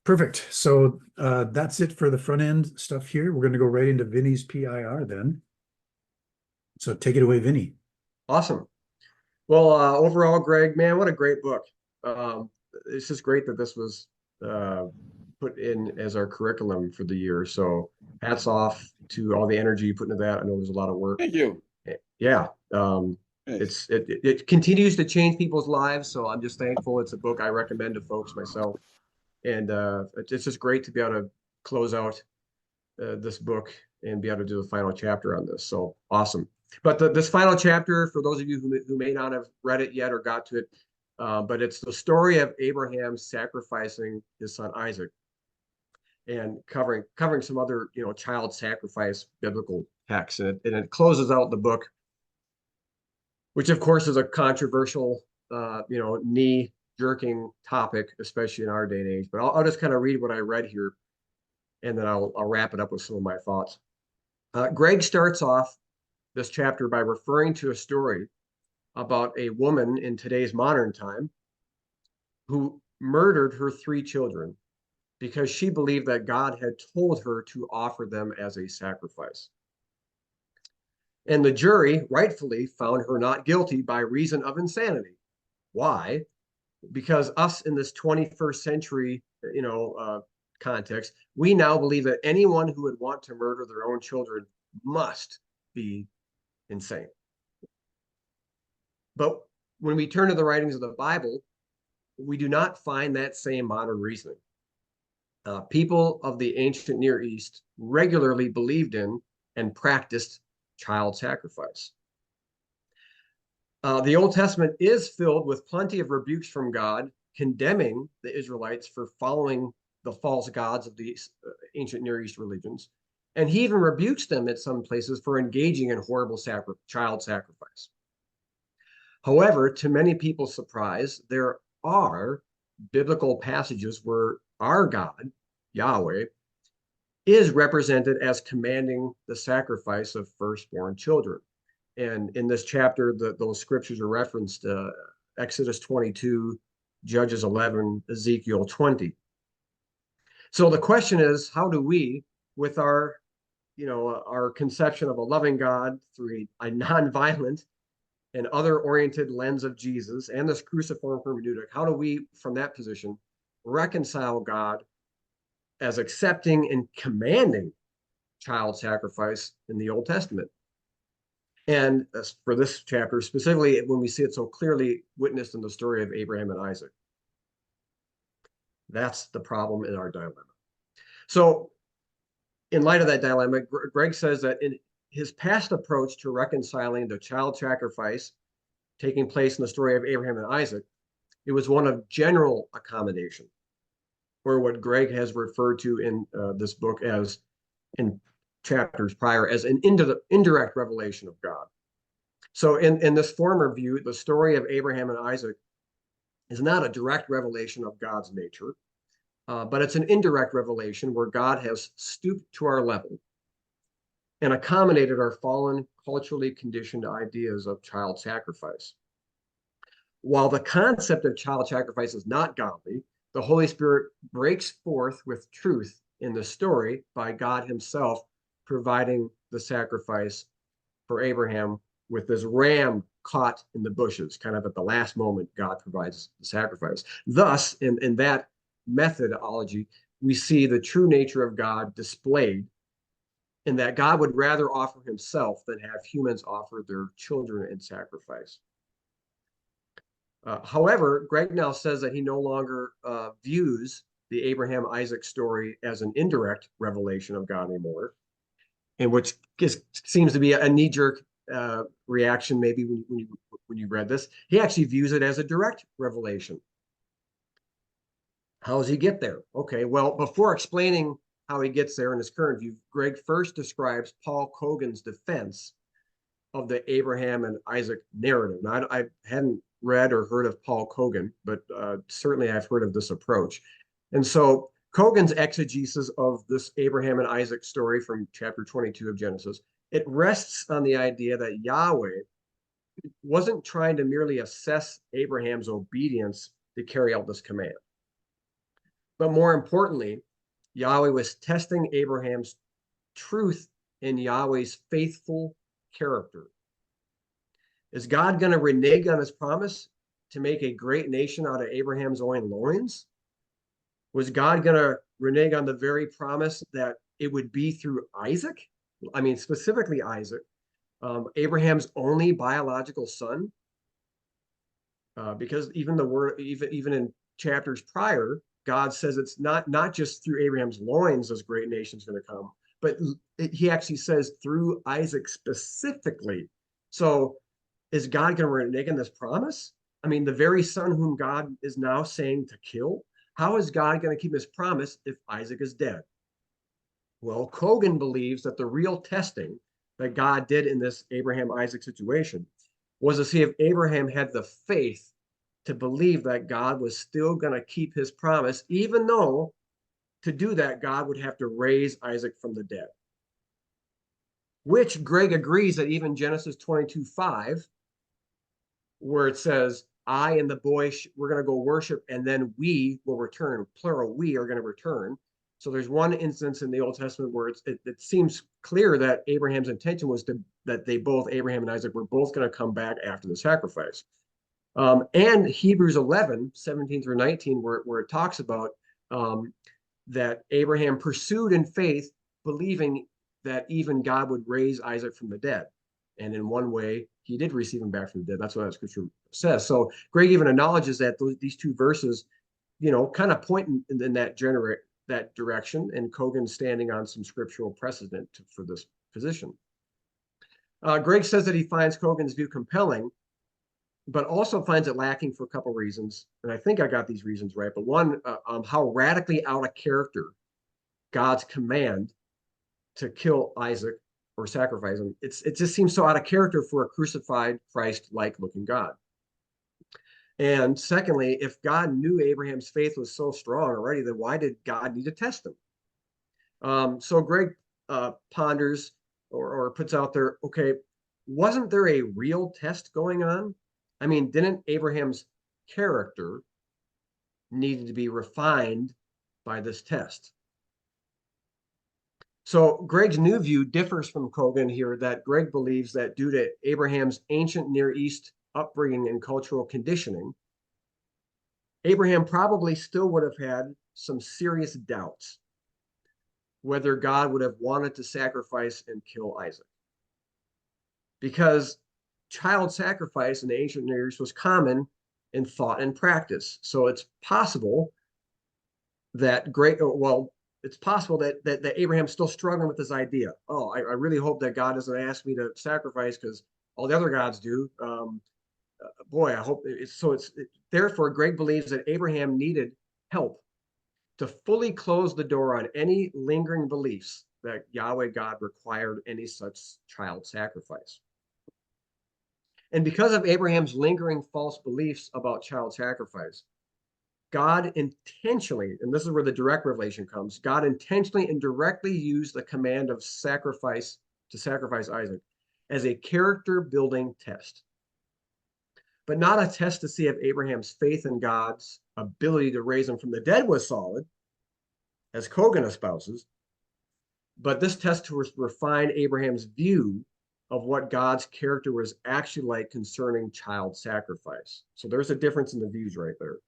Perfect. So that's it for the front end stuff here. We're going to go right into Vinnie's PIR then. So take it away, Vinnie. Awesome. Well, overall, Greg, man, what a great book. Um, it's just great that this was uh, put in as our curriculum for the year. So hats off to all the energy you put into that. I know there's a lot of work. Thank you. Yeah. Um, Nice. it continues to change people's lives. So I'm just thankful. It's a book I recommend to folks myself. And it's just great to be able to close out this book and be able to do the final chapter on this. So awesome. But this final chapter, for those of you who may not have read it yet or got to it, but it's the story of Abraham sacrificing his son Isaac and covering some other child sacrifice biblical texts, and it closes out the book, which of course is a controversial, knee jerking topic, especially in our day and age. But I'll just kind of read what I read here, and then I'll wrap it up with some of my thoughts. Greg starts off this chapter by referring to a story about a woman in today's modern time who murdered her three children because she believed that God had told her to offer them as a sacrifice. And the jury rightfully found her not guilty by reason of insanity. Why? Because us in this 21st century, context, we now believe that anyone who would want to murder their own children must be insane. But when we turn to the writings of the Bible, we do not find that same modern reasoning. People of the ancient Near East regularly believed in and practiced child sacrifice. The Old Testament is filled with plenty of rebukes from God condemning the Israelites for following the false gods of the ancient Near East religions. And he even rebukes them at some places for engaging in horrible child sacrifice. However, to many people's surprise, there are biblical passages where our God, Yahweh, is represented as commanding the sacrifice of firstborn children. And in this chapter, those scriptures are referenced, Exodus 22, Judges 11, Ezekiel 20. So the question is, how do we, with our conception of a loving God through a nonviolent and other-oriented lens of Jesus and this cruciform hermeneutic, how do we, from that position, reconcile God as accepting and commanding child sacrifice in the Old Testament? And for this chapter, specifically when we see it so clearly witnessed in the story of Abraham and Isaac. That's the problem in our dilemma. So in light of that dilemma, Greg says that in his past approach to reconciling the child sacrifice taking place in the story of Abraham and Isaac, it was one of general accommodation, or what Greg has referred to in this book as, in chapters prior, as an indirect revelation of God. So in this former view, the story of Abraham and Isaac is not a direct revelation of God's nature, but it's an indirect revelation where God has stooped to our level and accommodated our fallen, culturally conditioned ideas of child sacrifice. While the concept of child sacrifice is not godly, the Holy Spirit breaks forth with truth in the story by God himself providing the sacrifice for Abraham with this ram caught in the bushes. Kind of at the last moment, God provides the sacrifice. Thus, in that methodology, we see the true nature of God displayed in that God would rather offer himself than have humans offer their children in sacrifice. However, Greg now says that he no longer views the Abraham-Isaac story as an indirect revelation of God anymore, and which seems to be a knee-jerk reaction maybe when you read this. He actually views it as a direct revelation. How does he get there? Okay, well, before explaining how he gets there in his current view, Greg first describes Paul Cogan's defense of the Abraham and Isaac narrative. Now, I hadn't read or heard of Paul Cogan, but certainly I've heard of this approach. And so Cogan's exegesis of this Abraham and Isaac story from chapter 22 of Genesis, it rests on the idea that Yahweh wasn't trying to merely assess Abraham's obedience to carry out this command. But more importantly, Yahweh was testing Abraham's truth in Yahweh's faithful character. Is God going to renege on his promise to make a great nation out of Abraham's own loins? Was God going to renege on the very promise that it would be through Isaac? I mean, specifically Isaac, Abraham's only biological son. Because even the word, even in chapters prior, God says it's not just through Abraham's loins this great nation is going to come, but he actually says through Isaac specifically. So is God going to renege on this promise? I mean, the very son whom God is now saying to kill, how is God going to keep his promise if Isaac is dead? Well, Kogan believes that the real testing that God did in this Abraham-Isaac situation was to see if Abraham had the faith to believe that God was still going to keep his promise, even though to do that, God would have to raise Isaac from the dead. Which Greg agrees that even Genesis 22:5, where it says, I and the boy, we're going to go worship, and then we will return, plural, we are going to return. So there's one instance in the Old Testament where it seems clear that Abraham's intention was that they both, Abraham and Isaac, were both going to come back after the sacrifice. And Hebrews 11:17-19, where it talks about that Abraham pursued in faith, believing that even God would raise Isaac from the dead. And in one way, he did receive him back from the dead. That's what that scripture says. So Greg even acknowledges that these two verses, kind of point in that direction, and Kogan standing on some scriptural precedent for this position. Greg says that he finds Kogan's view compelling, but also finds it lacking for a couple reasons. And I think I got these reasons right. But one, how radically out of character God's command to kill Isaac or sacrifice him. It just seems so out of character for a crucified Christ-like looking God. And secondly, if God knew Abraham's faith was so strong already, then why did God need to test him? So Greg ponders or puts out there, okay, wasn't there a real test going on? I mean, didn't Abraham's character needed to be refined by this test? So Greg's new view differs from Kogan here, that Greg believes that due to Abraham's ancient Near East upbringing and cultural conditioning, Abraham probably still would have had some serious doubts whether God would have wanted to sacrifice and kill Isaac. Because child sacrifice in the ancient Near East was common in thought and practice. So it's possible that it's possible that Abraham's still struggling with this idea. Oh, I really hope that God doesn't ask me to sacrifice because all the other gods do. Boy, I hope it's so. Therefore, Greg believes that Abraham needed help to fully close the door on any lingering beliefs that Yahweh God required any such child sacrifice. And because of Abraham's lingering false beliefs about child sacrifice, God intentionally, and this is where the direct revelation comes, God intentionally and directly used the command of sacrifice to sacrifice Isaac as a character building test. But not a test to see if Abraham's faith in God's ability to raise him from the dead was solid, as Kogan espouses, but this test to refine Abraham's view of what God's character was actually like concerning child sacrifice. So there's a difference in the views right there.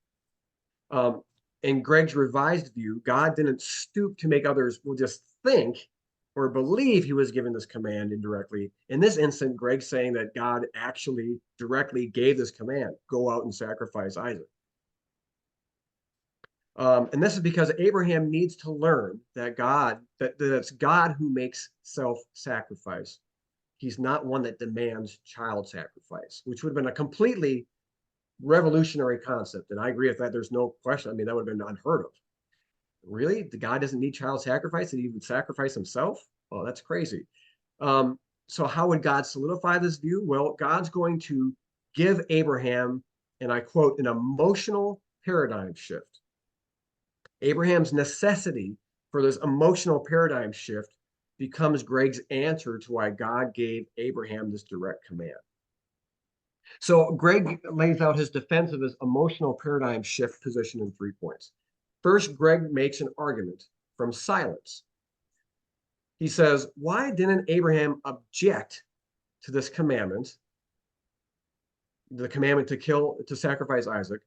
In Greg's revised view, God didn't stoop to make others just think or believe he was giving this command indirectly. In this instant, Greg's saying that God actually directly gave this command, go out and sacrifice Isaac. And this is because Abraham needs to learn that it's God who makes self-sacrifice. He's not one that demands child sacrifice, which would have been a completely revolutionary concept. And I agree with that. There's no question. I mean, that would have been unheard of. Really? The God doesn't need child sacrifice, and he would sacrifice himself? Oh, that's crazy. So how would God solidify this view? Well, God's going to give Abraham, and I quote, an emotional paradigm shift. Abraham's necessity for this emotional paradigm shift becomes Greg's answer to why God gave Abraham this direct command. So Greg lays out his defense of his emotional paradigm shift position in 3 points. First, Greg makes an argument from silence. He says, why didn't Abraham object to this commandment, the commandment to sacrifice Isaac?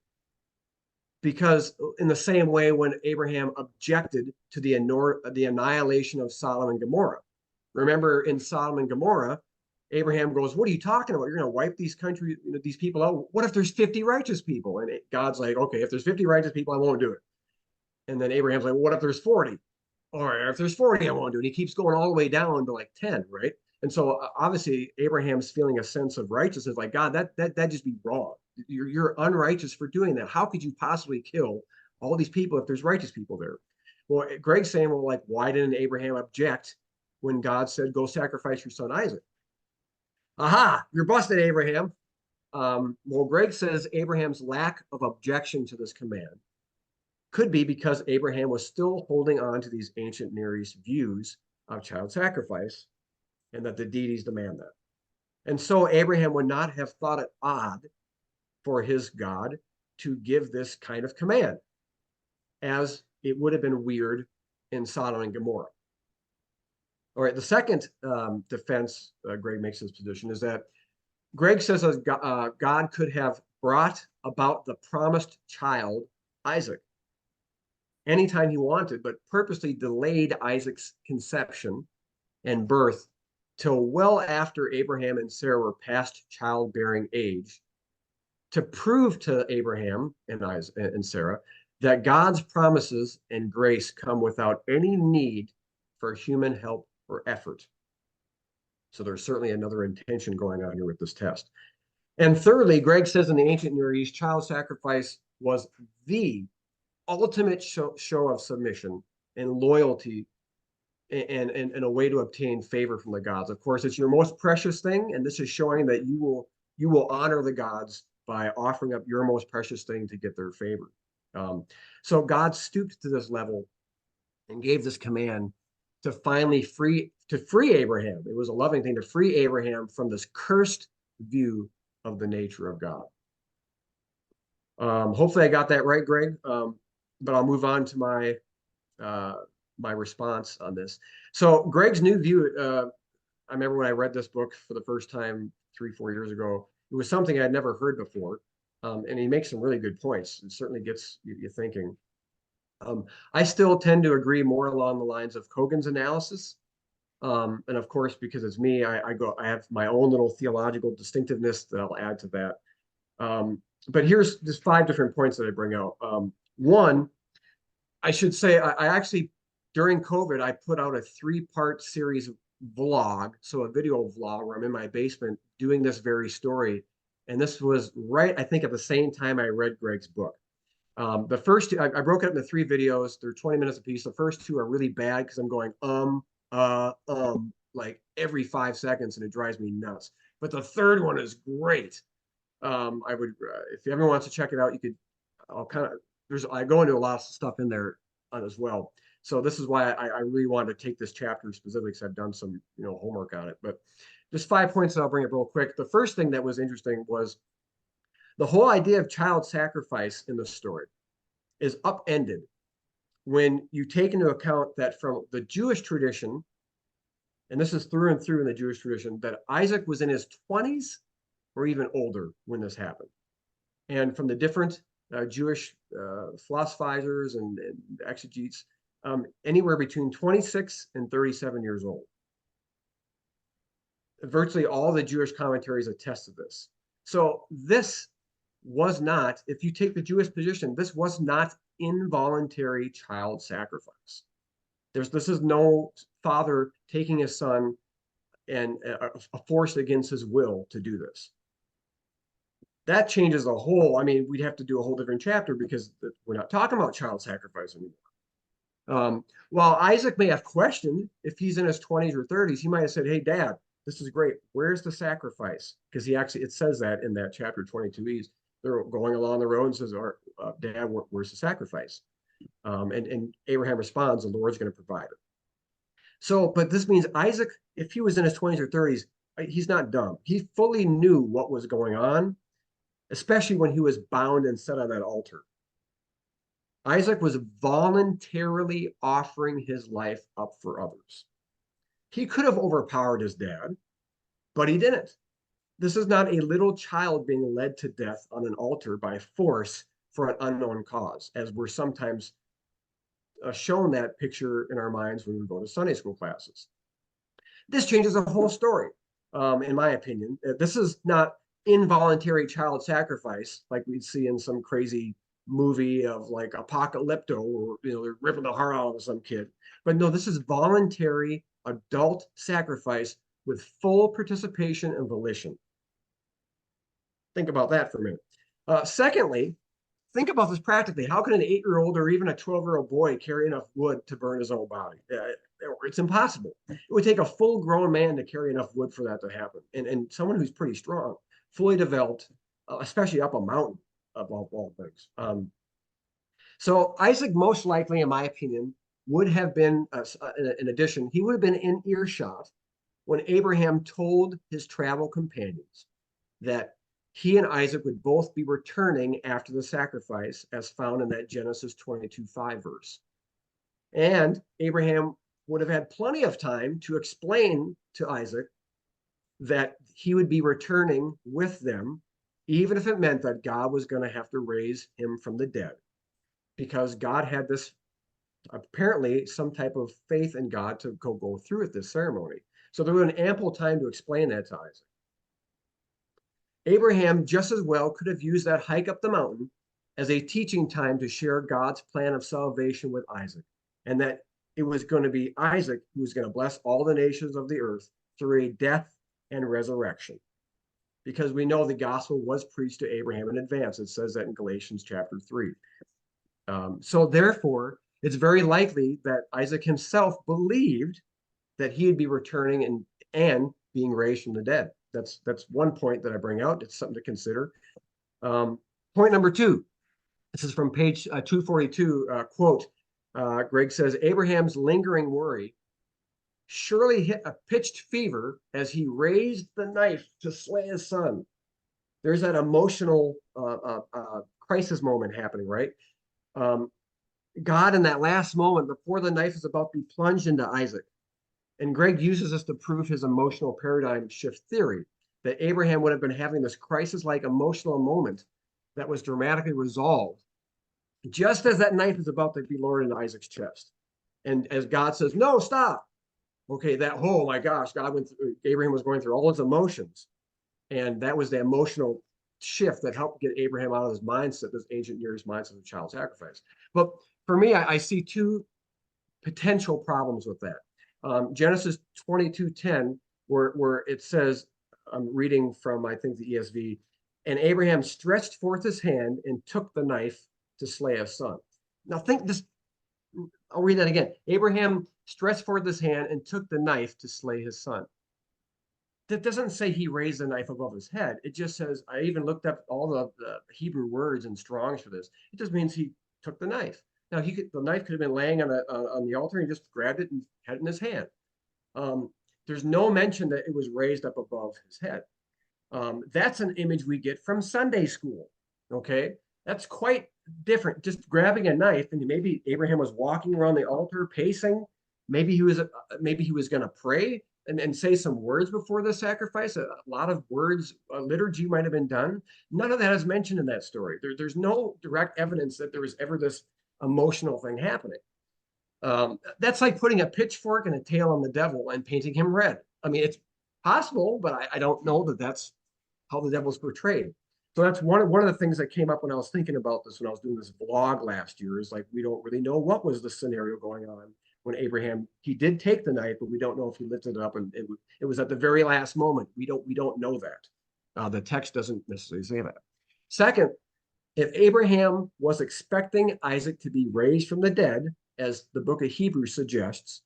Because in the same way, when Abraham objected to the annihilation of Sodom and Gomorrah, remember in Sodom and Gomorrah, Abraham goes, what are you talking about? You're going to wipe these countries, these people out. What if there's 50 righteous people? And God's like, okay, if there's 50 righteous people, I won't do it. And then Abraham's like, well, what if there's 40? Or if there's 40, I won't do it. And he keeps going all the way down to like 10, right? And so obviously Abraham's feeling a sense of righteousness, like, God, that just be wrong. You're unrighteous for doing that. How could you possibly kill all these people if there's righteous people there? Well, Greg's saying, well, like, why didn't Abraham object when God said, go sacrifice your son Isaac? Aha, you're busted, Abraham. Well, Greg says Abraham's lack of objection to this command could be because Abraham was still holding on to these ancient Near East views of child sacrifice and that the deities demand that. And so Abraham would not have thought it odd for his God to give this kind of command, as it would have been weird in Sodom and Gomorrah. All right, the second defense Greg makes his position is that Greg says God could have brought about the promised child, Isaac, anytime he wanted, but purposely delayed Isaac's conception and birth till well after Abraham and Sarah were past childbearing age, to prove to Abraham and Isaac and Sarah that God's promises and grace come without any need for human help or effort. So there's certainly another intention going on here with this test. And thirdly, Greg says in the ancient Near East, child sacrifice was the ultimate show of submission and loyalty and a way to obtain favor from the gods. Of course, it's your most precious thing, and this is showing that you will honor the gods by offering up your most precious thing to get their favor. So God stooped to this level and gave this command to finally free Abraham. It was a loving thing to free Abraham from this cursed view of the nature of God. Hopefully I got that right, Greg. But I'll move on to my response on this. So Greg's new view, I remember when I read this book for the first time 3-4 years ago, it was something I'd never heard before. And he makes some really good points. It certainly gets you thinking. I still tend to agree more along the lines of Kogan's analysis. And of course, because it's me, I have my own little theological distinctiveness that I'll add to that. But here's just 5 different points that I bring out. One, I should say, I actually, during COVID, I put out a 3-part series vlog, so a video vlog where I'm in my basement doing this very story. And this was right, I think, at the same time I read Greg's book. The first two, I broke it up into 3 videos. They're 20 minutes apiece. The first 2 are really bad because I'm going, like every 5 seconds, and it drives me nuts. But the third one is great. I would, if everyone wants to check it out, you could, I go into a lot of stuff in there as well. So this is why I really wanted to take this chapter specifically, because I've done some, homework on it. But just 5 points, and I'll bring it real quick. The first thing that was interesting was the whole idea of child sacrifice in the story is upended when you take into account that from the Jewish tradition, and this is through and through in the Jewish tradition, that Isaac was in his 20s or even older when this happened. And from the different Jewish philosophizers and exegetes, anywhere between 26 and 37 years old. Virtually all the Jewish commentaries attest to this. So this was not, if you take the Jewish position, this was not involuntary child sacrifice. This is no father taking his son and forced against his will to do this. That changes the whole, we'd have to do a whole different chapter because we're not talking about child sacrifice anymore. While Isaac may have questioned if he's in his 20s or 30s, he might have said, hey, Dad, this is great. Where's the sacrifice? Because it says that in that chapter 22. They're going along the road and says, Dad, where's the sacrifice? And Abraham responds, the Lord's going to provide it. So, but this means Isaac, if he was in his 20s or 30s, he's not dumb. He fully knew what was going on, especially when he was bound and set on that altar. Isaac was voluntarily offering his life up for others. He could have overpowered his dad, but he didn't. This is not a little child being led to death on an altar by force for an unknown cause, as we're sometimes shown that picture in our minds when we go to Sunday school classes. This changes the whole story, in my opinion. This is not involuntary child sacrifice like we'd see in some crazy movie of like Apocalypto, or they're ripping the heart out of some kid. But no, this is voluntary adult sacrifice with full participation and volition. Think about that for a minute. Secondly, think about this practically. How can an 8-year-old or even a 12-year-old boy carry enough wood to burn his own body? It's impossible. It would take a full-grown man to carry enough wood for that to happen. And someone who's pretty strong, fully developed, especially up a mountain, of all things. So Isaac, most likely, in my opinion, would have been, in addition, he would have been in earshot when Abraham told his travel companions that he and Isaac would both be returning after the sacrifice, as found in that Genesis 22:5 verse. And Abraham would have had plenty of time to explain to Isaac that he would be returning with them, even if it meant that God was going to have to raise him from the dead, because God had this, apparently, some type of faith in God to go through with this ceremony. So there was an ample time to explain that to Isaac. Abraham just as well could have used that hike up the mountain as a teaching time to share God's plan of salvation with Isaac, and that it was going to be Isaac who was going to bless all the nations of the earth through a death and resurrection. Because we know the gospel was preached to Abraham in advance. It says that in Galatians chapter 3. So therefore, it's very likely that Isaac himself believed that he would be returning and being raised from the dead. That's one point that I bring out. It's something to consider. Point number 2. This is from page 242. Quote, Greg says, Abraham's lingering worry surely hit a pitched fever as he raised the knife to slay his son. There's that emotional crisis moment happening, right? God, in that last moment, before the knife is about to be plunged into Isaac, and Greg uses this to prove his emotional paradigm shift theory, that Abraham would have been having this crisis-like emotional moment that was dramatically resolved just as that knife is about to be lowered into Isaac's chest. And as God says, no, stop. Okay, oh my gosh, Abraham was going through all his emotions. And that was the emotional shift that helped get Abraham out of his mindset, this ancient Near East mindset of child sacrifice. But for me, I see two potential problems with that. Genesis 22:10, where it says, I'm reading from, I think, the ESV, and Abraham stretched forth his hand and took the knife to slay his son. Now think this, I'll read that again. Abraham stretched forth his hand and took the knife to slay his son. That doesn't say he raised the knife above his head. It just says, I even looked up all the Hebrew words and Strong's for this. It just means he took the knife. Now the knife could have been laying on the altar, and he just grabbed it and had it in his hand. There's no mention that it was raised up above his head. That's an image we get from Sunday school. Okay, that's quite different. Just grabbing a knife, and maybe Abraham was walking around the altar, pacing. Maybe he was going to pray and say some words before the sacrifice. A lot of words, liturgy might have been done. None of that is mentioned in that story. There's no direct evidence that there was ever this emotional thing happening. That's like putting a pitchfork and a tail on the devil and painting him red. I mean, it's possible, but I don't know that that's how the devil's portrayed. So that's one of the things that came up when I was thinking about this, when I was doing this vlog last year, is like, we don't really know what was the scenario going on when Abraham, he did take the knife, but we don't know if he lifted it up, and it was at the very last moment. We don't know that. The text doesn't necessarily say that. Second, if Abraham was expecting Isaac to be raised from the dead, as the book of Hebrews suggests,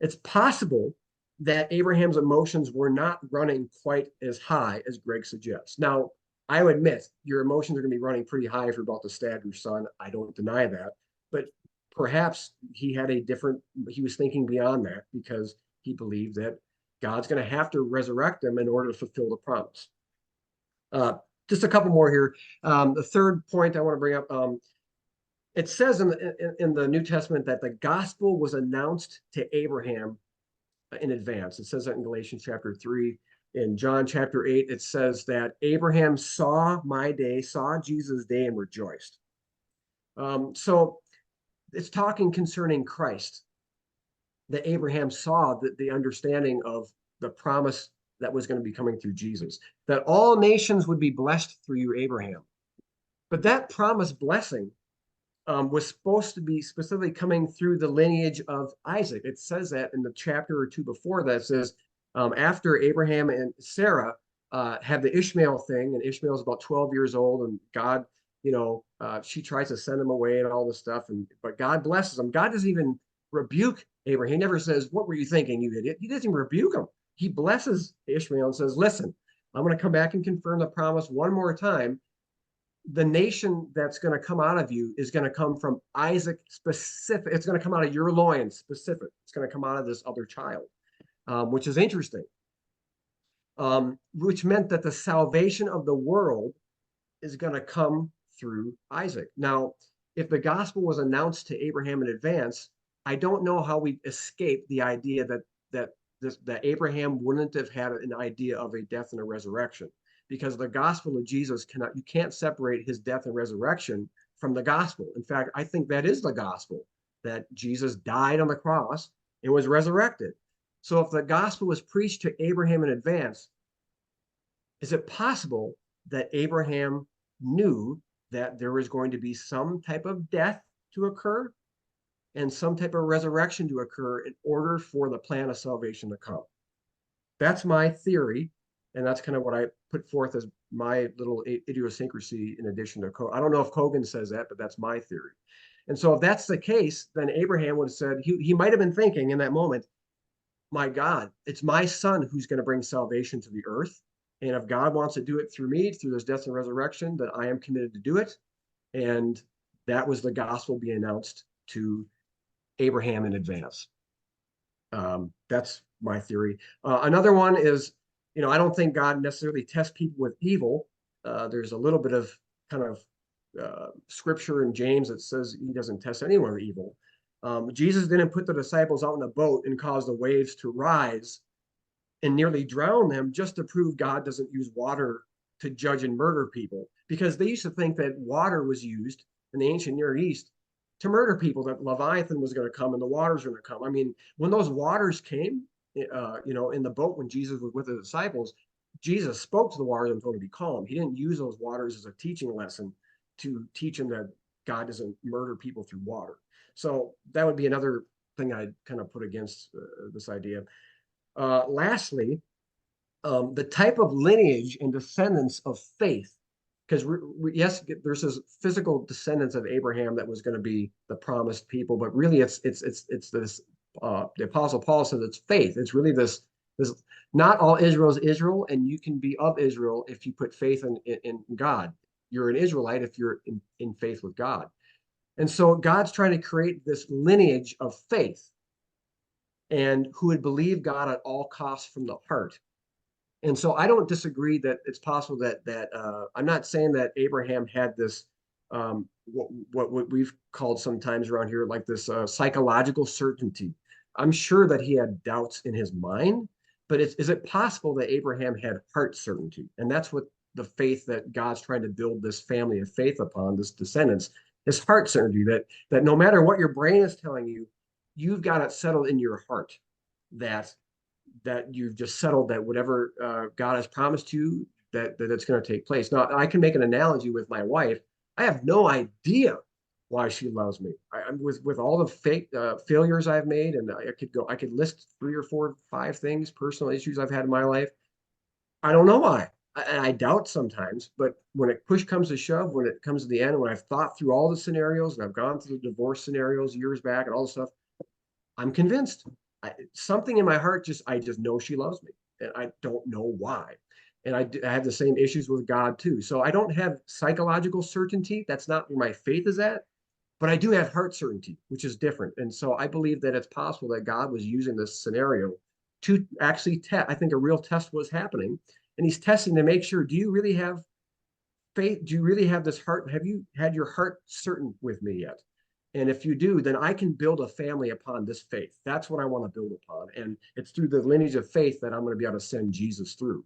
it's possible that Abraham's emotions were not running quite as high as Greg suggests. Now, I would admit, your emotions are going to be running pretty high if you're about to stab your son. I don't deny that. But perhaps he was thinking beyond that, because he believed that God's going to have to resurrect him in order to fulfill the promise. Just a couple more here. The third point I want to bring up, It says in the New Testament that the gospel was announced to Abraham in advance. It says that in Galatians chapter 3. In John chapter 8, it says that Abraham saw my day, saw Jesus' day, and rejoiced. So it's talking concerning Christ, that Abraham saw the understanding of the promise that was going to be coming through Jesus, that all nations would be blessed through you, Abraham. But that promised blessing was supposed to be specifically coming through the lineage of Isaac. It says that in the chapter or two before that. It says after Abraham and Sarah have the Ishmael thing, and Ishmael's about 12 years old, and God, she tries to send him away and all this stuff, but God blesses him. God doesn't even rebuke Abraham. He never says, "What were you thinking, you idiot?" He doesn't even rebuke him. He blesses Ishmael and says, "Listen, I'm going to come back and confirm the promise one more time. The nation that's going to come out of you is going to come from Isaac specific. It's going to come out of your loins specific. It's going to come out of this other child," which is interesting, which meant that the salvation of the world is going to come through Isaac. Now, if the gospel was announced to Abraham in advance, I don't know how we escape the idea that Abraham wouldn't have had an idea of a death and a resurrection, because the gospel of Jesus you can't separate his death and resurrection from the gospel. In fact, I think that is the gospel, that Jesus died on the cross and was resurrected. So if the gospel was preached to Abraham in advance, is it possible that Abraham knew that there was going to be some type of death to occur and some type of resurrection to occur in order for the plan of salvation to come? That's my theory, and that's kind of what I put forth as my little idiosyncrasy in addition to I don't know if Kogan says that, but that's my theory. And so if that's the case, then Abraham would have said, he might have been thinking in that moment, my God, it's my son who's going to bring salvation to the earth. And if God wants to do it through me, through this death and resurrection, then I am committed to do it. And that was the gospel being announced to Abraham in advance. That's my theory. Another one is, I don't think God necessarily tests people with evil. There's a little bit of kind of scripture in James that says he doesn't test anyone with evil. Jesus didn't put the disciples out in a boat and cause the waves to rise and nearly drown them just to prove God doesn't use water to judge and murder people, because they used to think that water was used in the ancient Near East to murder people, that Leviathan was going to come and the waters were going to come. I mean, when those waters came, in the boat when Jesus was with the disciples, Jesus spoke to the waters and told them to be calm. He didn't use those waters as a teaching lesson to teach them that God doesn't murder people through water. So that would be another thing I'd kind of put against this idea. Lastly, the type of lineage and descendants of faith, because yes, there's this physical descendants of Abraham that was going to be the promised people, but really it's this. The Apostle Paul says it's faith. It's really this. Not all Israel is Israel, and you can be of Israel if you put faith in God. You're an Israelite if you're in faith with God. And so God's trying to create this lineage of faith, and who would believe God at all costs from the heart. And so I don't disagree that it's possible that I'm not saying that Abraham had this what we've called sometimes around here like this psychological certainty. I'm sure that he had doubts in his mind, but is it possible that Abraham had heart certainty? And that's what the faith that God's trying to build this family of faith upon, this descendants, is heart certainty, that no matter what your brain is telling you, you've got it settled in your heart that you've just settled that whatever God has promised you, that it's going to take place. Now, I can make an analogy with my wife. I have no idea why she loves me. I'm with all the fake failures I've made, and I could list 3 or 4 or 5 things, personal issues I've had in my life. I don't know why. I doubt sometimes, but when push comes to shove, when it comes to the end, when I've thought through all the scenarios and I've gone through the divorce scenarios years back and all this stuff, I'm convinced. Something in my heart I just know she loves me, and I don't know why. And I have the same issues with God too. So I don't have psychological certainty. That's not where my faith is at, but I do have heart certainty, which is different. And so I believe that it's possible that God was using this scenario to actually test. I think a real test was happening, and he's testing to make sure, do you really have faith, do you really have this heart? Have you had your heart certain with me yet? And if you do, then I can build a family upon this faith. That's what I want to build upon. And it's through the lineage of faith that I'm going to be able to send Jesus through.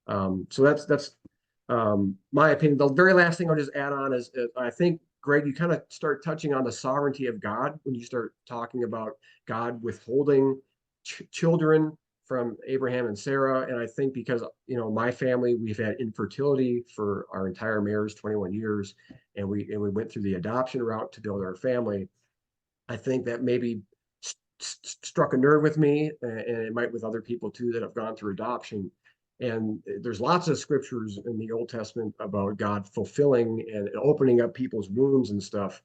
So that's my opinion. The very last thing I'll just add on is I think, Greg, you kind of start touching on the sovereignty of God when you start talking about God withholding children from Abraham and Sarah. And I think because, my family, we've had infertility for our entire marriage, 21 years, and we went through the adoption route to build our family. I think that maybe struck a nerve with me, and it might with other people too that have gone through adoption. And there's lots of scriptures in the Old Testament about God fulfilling and opening up people's wombs and stuff.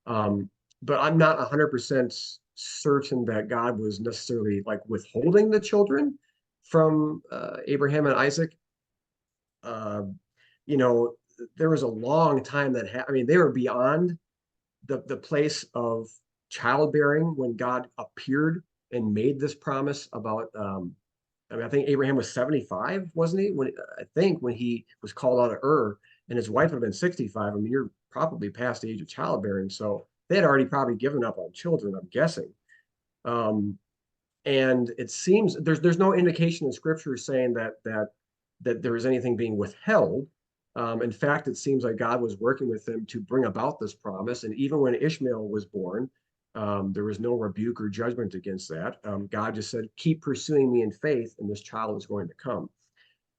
But I'm not 100% certain that God was necessarily like withholding the children from Abraham and Isaac. You know, there was a long time that I mean, they were beyond the place of childbearing when God appeared and made this promise about. I mean, I think Abraham was 75, wasn't he? When he was called out of Ur, and his wife had been 65. I mean, you're probably past the age of childbearing, so they had already probably given up on children, I'm guessing. And it seems there's no indication in Scripture saying that there was anything being withheld. In fact, it seems like God was working with them to bring about this promise. And even when Ishmael was born, there was no rebuke or judgment against that. God just said, keep pursuing me in faith, and this child is going to come.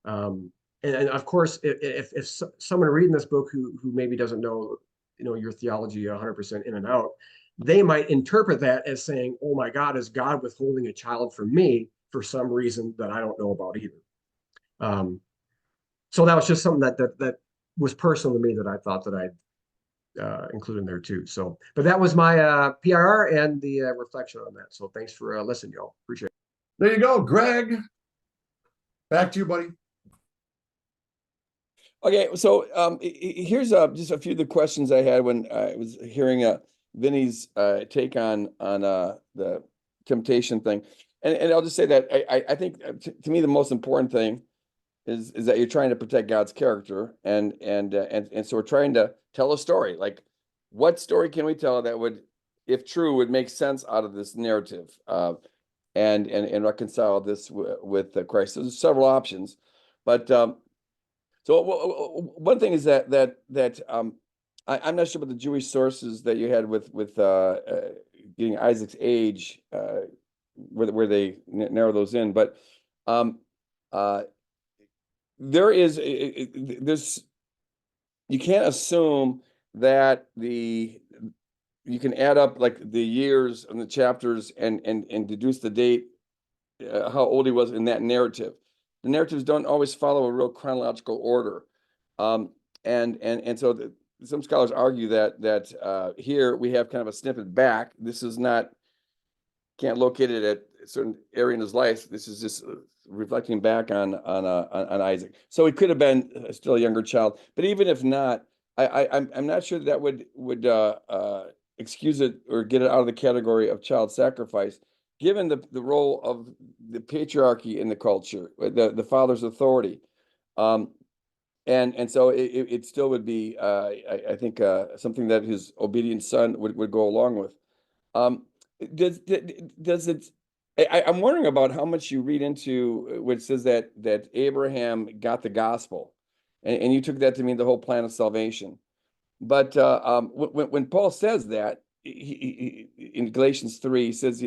And of course, if someone reading this book who maybe doesn't know, your theology 100% in and out, they might interpret that as saying, oh my God, is God withholding a child from me for some reason that I don't know about either. So that was just something that was personal to me that I thought that I'd include in there too. So, but that was my PIR and the reflection on that. So thanks for listening, y'all. Appreciate it. There you go, Greg. Back to you, buddy. Okay, so here's just a few of the questions I had when I was hearing Vinnie's take on the temptation thing, and I'll just say that I think to me the most important thing is that you're trying to protect God's character, and so we're trying to tell a story. Like, what story can we tell that would, if true, would make sense out of this narrative, and reconcile this with Christ? So there's several options, but so one thing is that I'm not sure about the Jewish sources that you had with getting Isaac's age, where they narrow those in, but there's you can't assume that you can add up like the years and the chapters and deduce the date, how old he was in that narrative. The narratives don't always follow a real chronological order, and so some scholars argue that here we have kind of a snippet back. This is not, can't locate it at a certain area in his life. This is just reflecting back on Isaac. So he could have been still a younger child, but even if not, I'm not sure that would excuse it or get it out of the category of child sacrifice, given the role of the patriarchy in the culture, the father's authority, and so it still would be, I think, something that his obedient son would go along with. Does it? I'm wondering about how much you read into which says that Abraham got the gospel, and you took that to mean the whole plan of salvation. But when Paul says that in Galatians 3, he says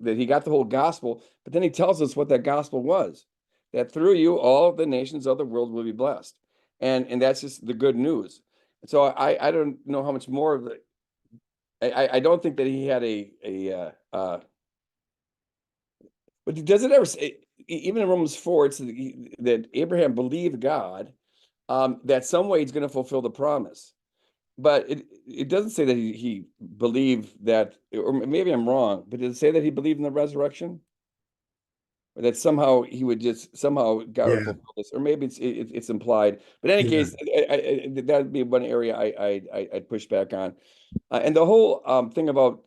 that he got the whole gospel, but then he tells us what that gospel was, that through you all the nations of the world will be blessed, and that's just the good news. So I don't know how much more of the. I don't think that he had but does it ever say, even in Romans 4, it's that Abraham believed God, that some way he's going to fulfill the promise. But it doesn't say that he believed that, or maybe I'm wrong, but does it say that he believed in the resurrection? Or that somehow he would just somehow God would fulfill this, or maybe it's implied. But in any case, that would be one area I'd push back on. And the whole thing about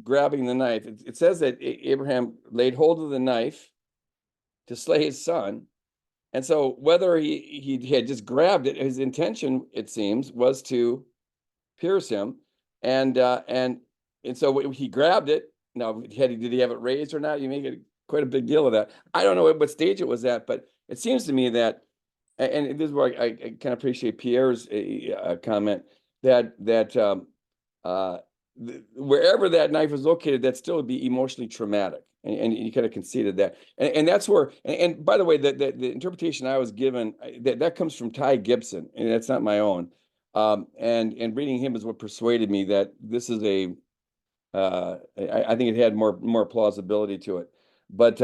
grabbing the knife, it says that Abraham laid hold of the knife to slay his son, And so whether he had just grabbed it, his intention, it seems, was to pierce him. And so he grabbed it. Now, did he have it raised or not? You make it quite a big deal of that. I don't know what stage it was at, but it seems to me that, and this is where I kind of appreciate Pierre's comment, that wherever that knife was located, that still would be emotionally traumatic. And you kind of conceded that. And that's where, and by the way, the interpretation I was given, that comes from Ty Gibson, and that's not my own. And reading him is what persuaded me that this is I think it had more plausibility to it. But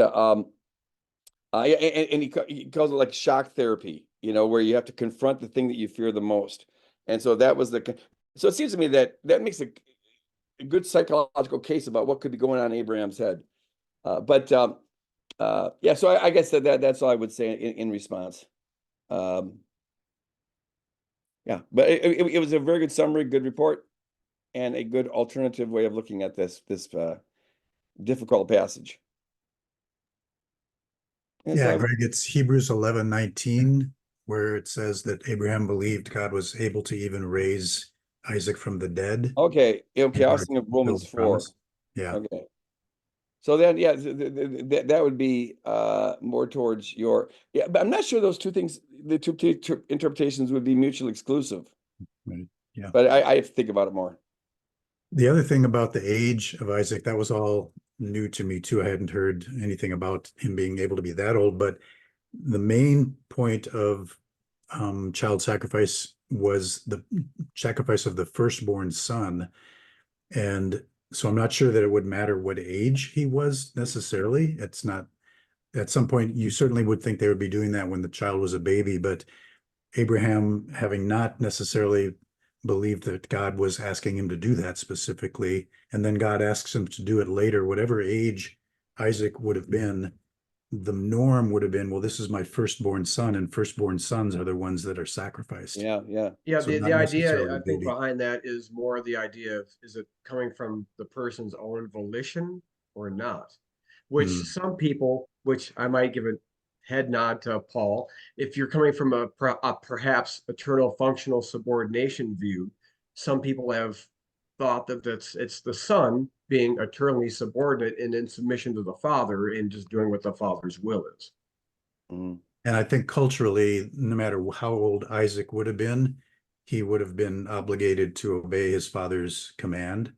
he calls it like shock therapy, where you have to confront the thing that you fear the most. And so that was so it seems to me that makes a good psychological case about what could be going on in Abraham's head. Yeah, so I guess that's all I would say in response. Yeah, but it was a very good summary, good report, and a good alternative way of looking at this difficult passage. Yeah, Greg, it's Hebrews 11:19, where it says that Abraham believed God was able to even raise Isaac from the dead. Okay, I was thinking of Romans 4. Yeah. Okay. So then, yeah, that would be more towards but I'm not sure those two things, the two interpretations would be mutually exclusive. Right. Yeah. But I have to think about it more. The other thing about the age of Isaac, that was all new to me too. I hadn't heard anything about him being able to be that old, but the main point of child sacrifice was the sacrifice of the firstborn son. And so I'm not sure that it would matter what age he was necessarily. It's not, at some point, you certainly would think they would be doing that when the child was a baby, but Abraham, having not necessarily believed that God was asking him to do that specifically, and then God asks him to do it later, whatever age Isaac would have been, the norm would have been, well, this is my firstborn son, and firstborn sons are the ones that are sacrificed. Yeah. Yeah, So the not idea, necessarily I think, baby. behind that is more the idea of, is it coming from the person's own volition or not? Which some people, which I might give a head nod to Paul, if you're coming from a perhaps eternal functional subordination view, some people have thought that it's the son being eternally subordinate and in submission to the father and just doing what the father's will is. Mhm. And I think culturally, no matter how old Isaac would have been, he would have been obligated to obey his father's command.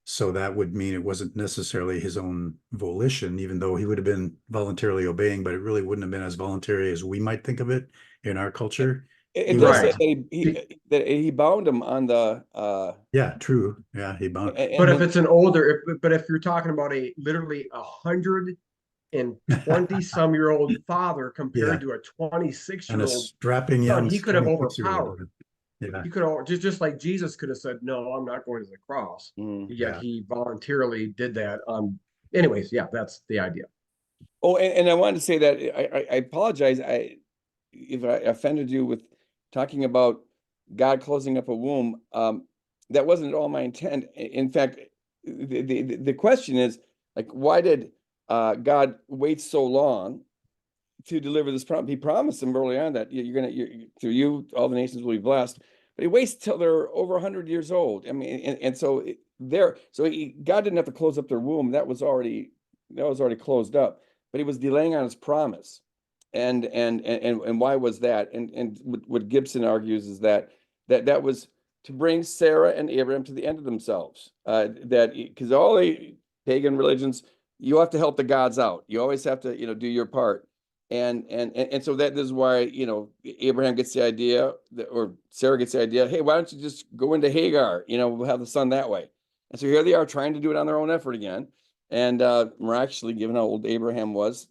So that would mean it wasn't necessarily his own volition, even though he would have been voluntarily obeying, but it really wouldn't have been as voluntary as we might think of it in our culture. It does say that he bound him on the Yeah, true. Yeah, he bound. But if it's an older, but if you're talking about a literally 120-some-year-old father compared to a and a 26-year-old strapping son, young he could have 26-year-old. overpowered. Yeah. He could have just like Jesus could have said, "No, I'm not going to the cross." Yet Yeah. he voluntarily did that. Anyways, yeah, that's the idea. Oh, and I wanted to say that I apologize if I offended you with talking about God closing up a womb. That wasn't at all my intent. In fact, the question is, like, why did God wait so long to deliver this promise? He promised them early on that through you, all the nations will be blessed. But he waits till they're over 100 years old. I mean, and so God didn't have to close up their womb. That was already closed up. But he was delaying on his promise. And why was that? And what Gibson argues is that was to bring Sarah and Abraham to the end of themselves. That because all the pagan religions, you have to help the gods out. You always have to, do your part. And so that is why, Abraham gets the idea or Sarah gets the idea, hey, why don't you just go into Hagar? We'll have the son that way. And so here they are trying to do it on their own effort again. And miraculously, given how old Abraham was,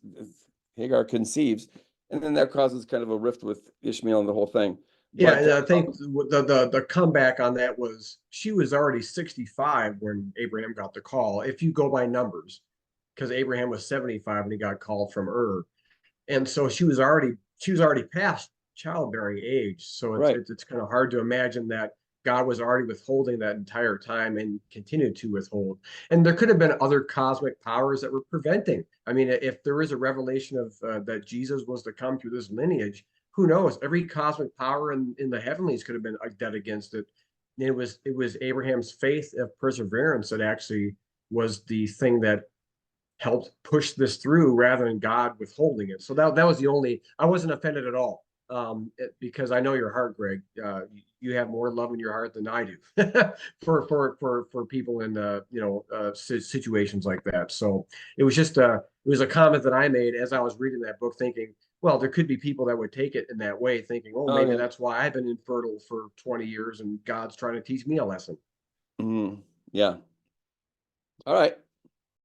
Hagar conceives. And then that causes kind of a rift with Ishmael and the whole thing. Yeah, and I think the comeback on that was she was already 65 when Abraham got the call, if you go by numbers, because Abraham was 75 when he got called from Ur. And so she was already past childbearing age. So it's kind of hard to imagine that God was already withholding that entire time and continued to withhold. And there could have been other cosmic powers that were preventing. I mean, if there is a revelation of that Jesus was to come through this lineage, who knows? Every cosmic power in the heavenlies could have been dead against it. And it was Abraham's faith of perseverance that actually was the thing that helped push this through rather than God withholding it. So that was the only, I wasn't offended at all. Because I know your heart, Greg. You have more love in your heart than I do for people in situations like that. So it was just it was a comment that I made as I was reading that book, thinking, well, there could be people that would take it in that way, thinking, oh, maybe that's why I've been infertile for 20 years and God's trying to teach me a lesson. Yeah. All right.